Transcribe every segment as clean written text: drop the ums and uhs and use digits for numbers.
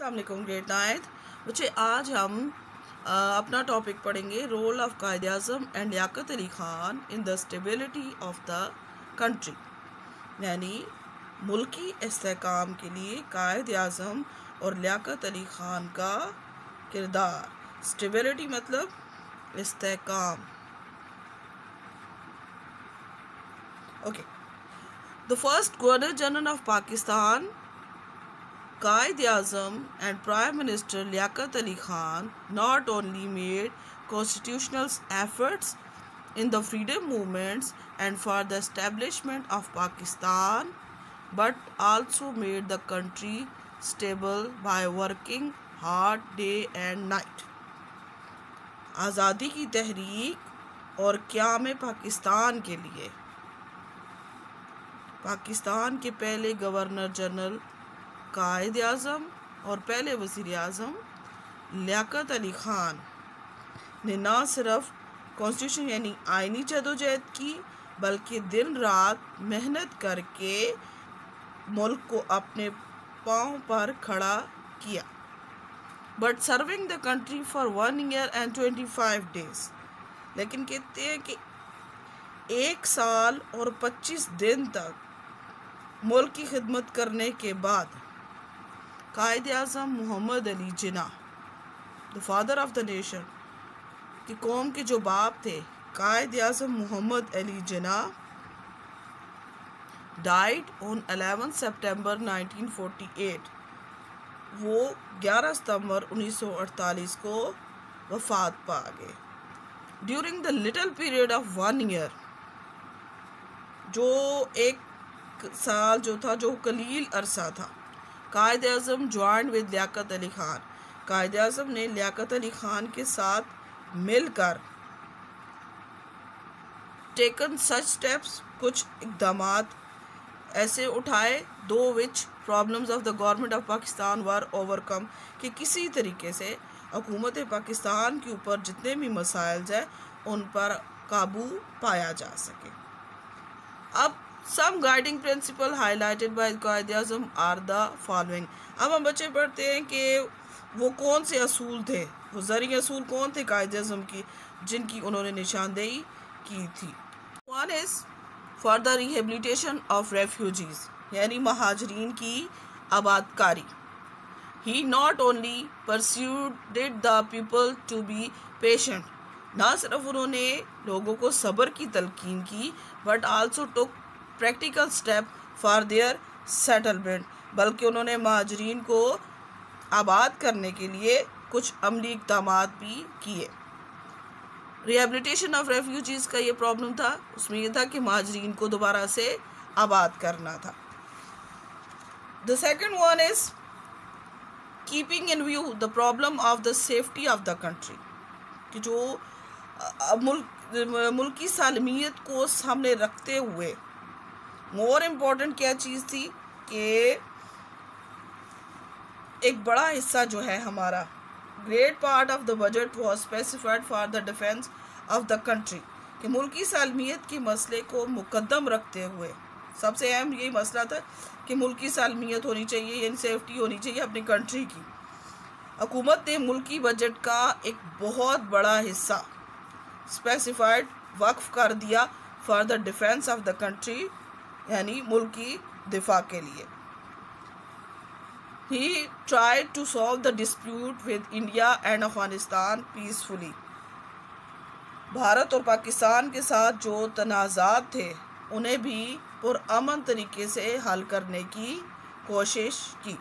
अस्सलाम वालेकुम grade ninth बच्चे, आज हम अपना टॉपिक पढ़ेंगे role of Quaid-e-Azam and Liaquat Ali Khan in the stability of the country. यानी मुल्की इस्तेहकाम के लिए कायद-ए-आज़म और लियाकत अली ख़ान का किरदार। स्टेबिलिटी मतलब इस्तेहकाम। Okay, the first governor general of Pakistan Quaid-e-Azam and Prime Minister Liaquat Ali Khan not only made constitutional efforts in the freedom movements and for the establishment of Pakistan, but also made the country stable by working hard day and night. आज़ादी की तहरीक और क़याम पाकिस्तान के लिए पाकिस्तान के पहले governor general Quaid-e-Azam और पहले वज़ीर-ए-आज़म लियाकत अली ख़ान ने न सिर्फ कॉन्स्टिट्यूशन यानी आइनी जदोजहद की, बल्कि दिन रात मेहनत करके मुल्क को अपने पाँव पर खड़ा किया। But serving the country for 1 year and 25 days, लेकिन कहते हैं कि 1 साल और 25 दिन तक मुल्क की खिदमत करने के बाद Quaid-e-Azam Muhammad Ali Jinnah, the father of the nation, की कौम के जो बाप थे, Quaid-e-Azam Muhammad Ali Jinnah died on 11 September 1948। वो 11 सितंबर 1948 को वफ़ात पा गए। During the little period of 1 year, जो 1 साल जो था, जो कलील अरसा था, कायद-ए-आज़म ज्वाइन विद लियाकत अली ख़ान। कायद-ए-आज़म ने लियाकत अली ख़ान के साथ मिलकर टेकन सच स्टेप्स, कुछ इक़दामात ऐसे उठाए, दो which problems of the government of Pakistan were overcome, कि किसी तरीके से हुकूमत पाकिस्तान के ऊपर जितने भी मसाइल हैं उन पर काबू पाया जा सके। अब Some guiding principle highlighted by Quaid-e-Azam are the following। अब हम बच्चे पढ़ते हैं कि वो कौन से असूल थे, वो ज़रूरी असूल कौन थे कायद-ए-आज़म की, जिनकी उन्होंने निशानदेही की थी। One is for the rehabilitation of refugees, यानी महाजरीन की आबादकारी। He not only persuaded the people to be patient, ना सिर्फ उन्होंने लोगों को सब्र की तलकीन की, but also took practical step for their settlement, बल्कि उन्होंने महाजरीन को आबाद करने के लिए कुछ अमली इक़दामात भी किए। रिहेबिलिटेशन ऑफ रेफ्यूजीज़ का ये प्रॉब्लम था, उसमें यह था कि महाजरीन को दोबारा से आबाद करना था। The second one is keeping in view the problem of the safety of the country, कि जो मुल्क की सालमियत को सामने रखते हुए मोर इम्पोर्टेंट क्या चीज़ थी कि एक बड़ा हिस्सा जो है हमारा, great part of the budget was specified for the defence of the country, कि मुल्की सालमियत के मसले को मुकद्दम रखते हुए सबसे अहम यही मसला था कि मुल्की सालमियत होनी चाहिए, यानी सेफ्टी होनी चाहिए अपनी कंट्री की। हुकूमत ने मुल्की बजट का एक बहुत बड़ा हिस्सा स्पेसिफाइड वक्फ कर दिया for the defence of the country, यानी मुल्क की दिफा के लिए। He tried to solve the dispute with India and Afghanistan peacefully। Bharat और पाकिस्तान के साथ जो तनाज़ात थे उन्हें भी पुरअमन तरीके से हल करने की कोशिश की।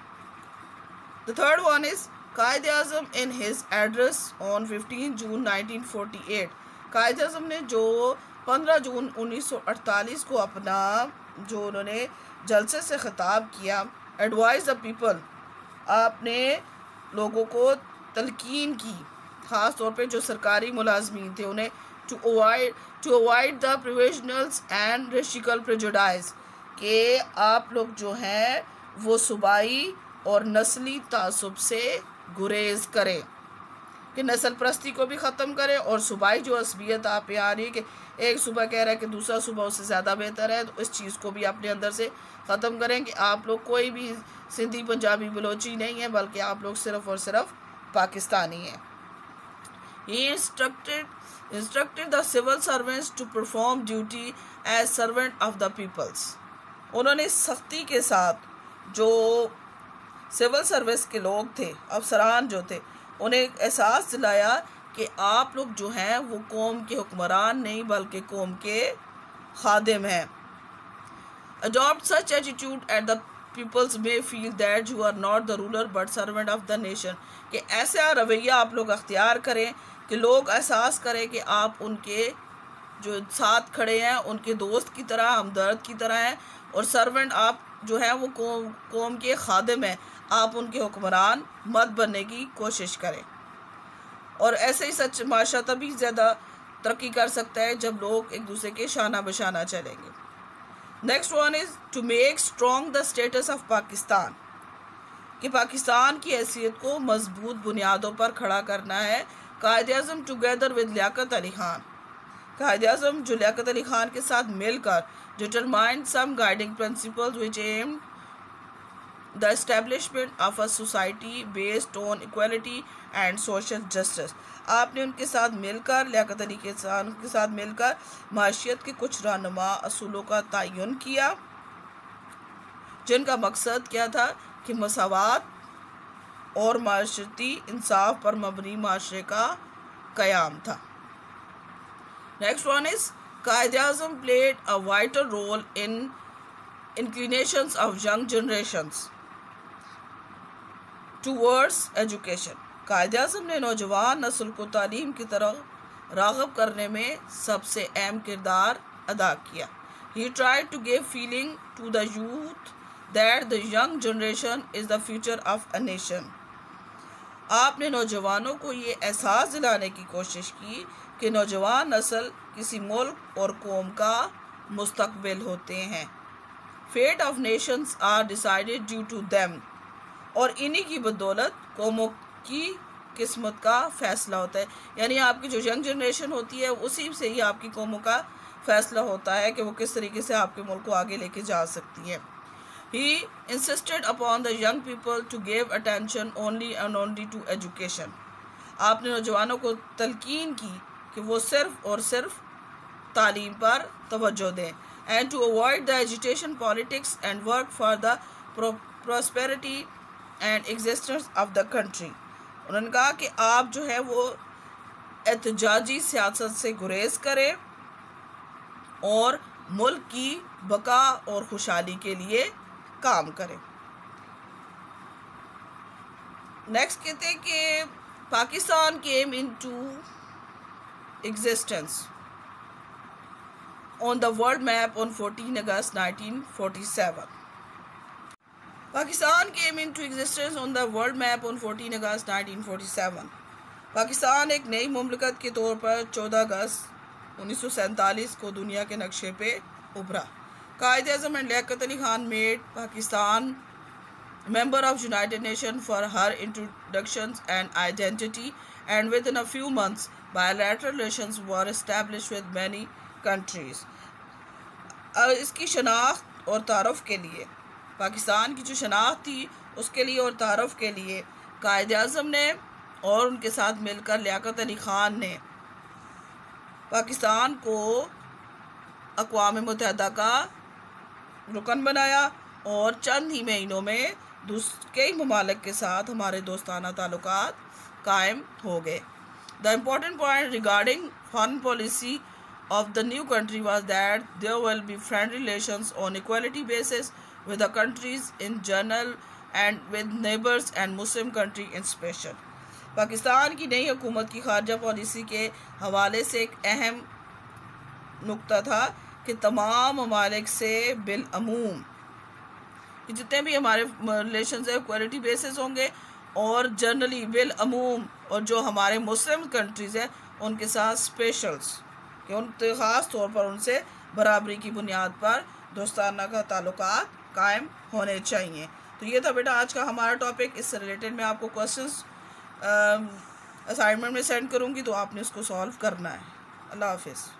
The third one is Quaid-e-Azam in his address on 15 June 1948। Quaid-e-Azam ने जो 15 जून 1948 को अपना जो उन्होंने जलसे से ख़िताब किया, एडवाइज द पीपल, आपने लोगों को तलकीन की, ख़ास तौर पे जो सरकारी मुलाजमीन थे उन्हें to avoid the provincials and racial prejudice, कि आप लोग जो हैं वो सूबाई और नस्ली तासुब से गुरेज करें। कि नस्ल परस्ती को भी ख़त्म करें और सूबाई जो असबियत आप पे आ रही है कि एक सूबा कह रहा है कि दूसरा सूबा उससे ज़्यादा बेहतर है, तो इस चीज़ को भी अपने अंदर से ख़त्म करें कि आप लोग कोई भी सिंधी पंजाबी बलोची नहीं है, बल्कि आप लोग सिर्फ़ और सिर्फ पाकिस्तानी हैं। He instructed the civil servants to perform duty as servant of the peoples. उन्होंने सख्ती के साथ जो सिविल सर्विस के लोग थे, अफसरान जो थे, उन्हें एहसास दिलाया कि आप लोग जो हैं वो कौम के हुक्मरान नहीं बल्कि कौम के खादिम हैं। Adopt such attitude at the peoples may feel that you are not the ruler but servant of the nation. कि ऐसा रवैया आप लोग अख्तियार करें कि लोग एहसास करें कि आप उनके जो साथ खड़े हैं उनके दोस्त की तरह, हमदर्द की तरह हैं, और सर्वेंट आप जो है वो कौम के खादिम हैं, आप उनके हुक्मरान मत बनने की कोशिश करें। और ऐसे ही सच माशरा तभी ज़्यादा तरक्की कर सकता है जब लोग एक दूसरे के शाना बशाना चलेंगे। Next one is to make strong the status of Pakistan, कि पाकिस्तान की हैसियत को मजबूत बुनियादों पर खड़ा करना है। कायद-ए-आज़म टुगेदर विद लियाकत अली खान, कायद-ए-आज़म जो लियाकत अली खान के साथ मिलकर determined some guiding principles which aim the establishment of a society based on equality and social justice. आपने उनके साथ मिलकर, लियाकत अली के साथ मिलकर माशियत के कुछ रहनुमा असूलों का तयन किया, जिनका मकसद क्या था कि मसावात और माशरती इंसाफ पर मबनी माशरे का क़याम था। Next one is Quaid-e-Azam played a vital role in inclinations of young generations towards education. Quaid-e-Azam ने नौजवान नस्ल को तालीम की तरफ राग़ब करने में सबसे अहम किरदार अदा किया। He tried to give feeling to the youth that the young generation is the future of a nation. आपने नौजवानों को ये एहसास दिलाने की कोशिश की कि नौजवान नस्ल किसी मुल्क और कौम का मुस्तकबिल होते हैं। Fate of nations are decided due to them, और इन्हीं की बदौलत कौमों की किस्मत का फैसला होता है। यानी आपकी जो यंग जनरेशन होती है उसी से ही आपकी कौमों का फैसला होता है कि वो किस तरीके से आपके मुल्क को आगे लेके जा सकती है। He insisted upon the young people to give attention only and only to education. आपने नौजवानों को तलकीन की कि वो सिर्फ और सिर्फ तालीम पर तवज्जो दें, and to avoid the agitation politics and work for the prosperity and existence of the country. उन्होंने कहा कि आप जो है वो एहतजाजी सियासत से गुरेज करें और मुल्क की बका और खुशहाली के लिए काम करें। नेक्स्ट कहते हैं कि Pakistan came into existence on the world map on 14 August 1947। Pakistan came into existence on the world map on 14 अगस्त 1947। पाकिस्तान एक नई मुमलिकत के तौर पर 14 अगस्त 1947 को दुनिया के नक्शे पे उभरा। Quaid-e-Azam and Liaquat Ali Khan made Pakistan member of United Nations for her introduction and identity, and within a few months bilateral relations were established with many countries. इसकी शनाख्त और तारुफ के लिए, पाकिस्तान की जो शनाख्त थी उसके लिए और तारुफ के लिए कायद-ए-आज़म ने और उनके साथ मिलकर लियाकत अली ख़ान ने पाकिस्तान को अक़वाम मुत्तहिदा का रुकन बनाया, और चंद ही महीनों में कई ममालिक के साथ हमारे दोस्ताना ताल्लुकात कायम हो गए। The important point regarding foreign policy of the new country was that there will be friendly relations on equality basis with the countries in general and with neighbors and Muslim country in special. Pakistan की नई हुकूमत की खारजा policy के हवाले से एक अहम नुक्ता था कि तमाम ममालिक से बिलअमूम कि जितने भी हमारे रिलेशन है इक्वलिटी बेसिस होंगे, और जनरली बिलअमूम और जो हमारे मुस्लिम कंट्रीज़ हैं उनके साथ स्पेशल्स कि उन ख़ास तौर पर उनसे बराबरी की बुनियाद पर दोस्ताना का ताल्लुकात कायम होने चाहिए। तो ये था बेटा आज का हमारा टॉपिक। इससे रिलेटेड मैं आपको क्वेश्चंस असाइनमेंट में सेंड करूँगी तो आपने उसको सॉल्व करना है। अल्लाह हाफिज़।